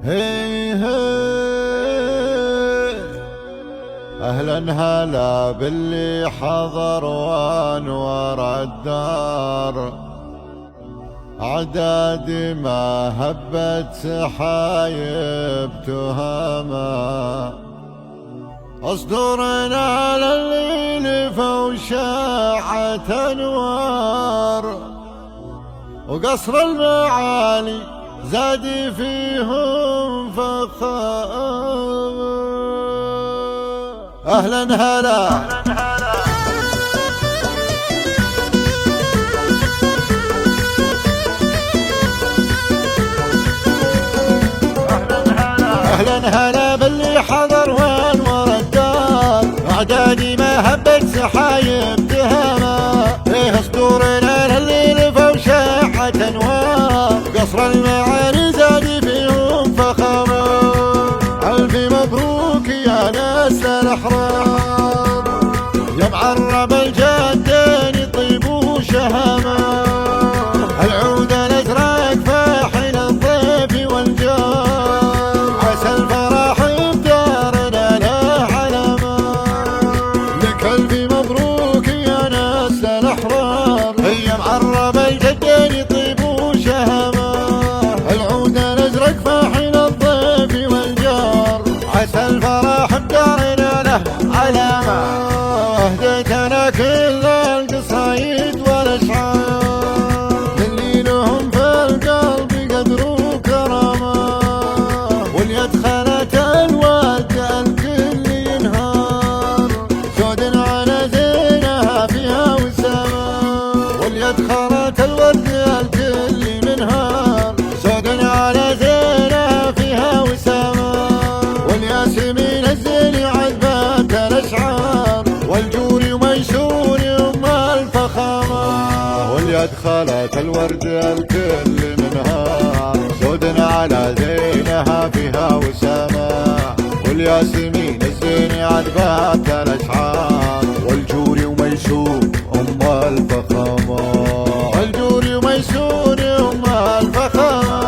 هي أهلا هلا باللي حضر وانور الدار، أعدادي ما هبت سحايب تهما، أصدرنا على الليل فوشاعة أنوار، وقصر المعالي زادي فيهم فخار. أهلا هلا أهلا هلا باللي حضر وانور الدار، أعدادي ما هبت سحايب تهما، فيه صدورنا لليل فوشاعة أنوار، قصر المعالي زادي فيهم فخامة. ألف مبروك يا ناس الأحرار، يا معرب الجدين طيب وشهامة، العود الأزرق فاحل الضيف والجار، عسى الفرح بدارنا له علامة. لك ألف مبروك يا ناس الأحرار، يا معرب الجدين طيب وشهامة، العود الأزرق فاحل الضيف والجار، عسى الفرح بدارنا له علامة. أهديت أنا كل القصايد والأشعار، اللي لهم في القلب قدر وكرامة، واليد خلت الود الكل ينهار، سود على زينها فيها وسامة، واليد خلت الود الكل منهار، سود على زينها فيها وسامة، والياسمين الزين عذبات الأشعار، والجوري وميسور أم الفخامة، واليد خلت الورد الكل منهار، سود على زينها فيها وسامة، والياسمين الزين عذبات الأشعار، والجوري وميسور أم الفخامة، والجوري وميسور أم الفخامة.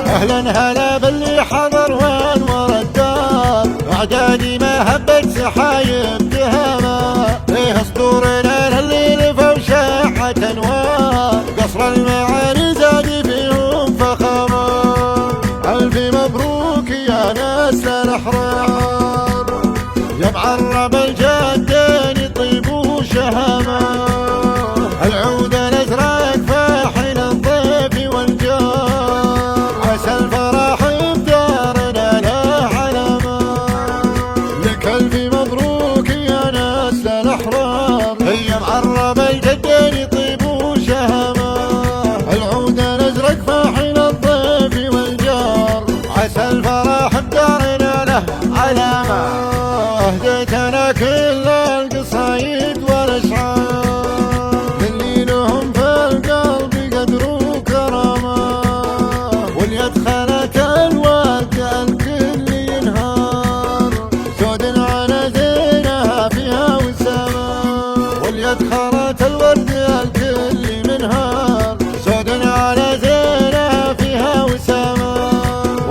أهلا هلا باللي حضر وانور الدار، أعدادي ما هبت سحايب تهما، فيه صدورنا لليل فوشاعة أنوار، قصر المعالي زادي فيهم فخامة. ألف مبروك يا ناس الأحرار، يا معرب الجدين طيب وشهامة، العود الأزرق فاحل الضيف والجار، عسى الفرح بدارنا له علامة. لك ألف مبروك يا ناس الأحرار، يا معرب الجدين طيب وشهامة، العود الأزرق فاحل الضيف والجار، عسى الفرح بدارنا له علامة. أهديت أنا كل القصايد والأشعار، اللي لهم في القلب قدر وكرامة، واليد خلت الود الكل ينهار، سود على زينها فيها وسامة، واليد خلت الورد الكل منهار، سود على زينها فيها وسامة،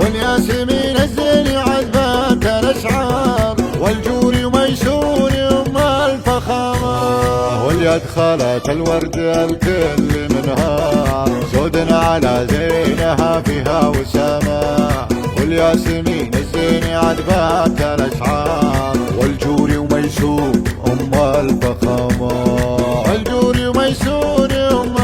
والياسمين الزين عذبات الأشعار، والجوري وميسور أم الفخامة، واليد خلت الورد الكل منهار، سود على زينها فيها وسامة، والياسمين الزين عذبات الأشعار، والجوري وميسور أم الفخامة، والجوري وميسور أم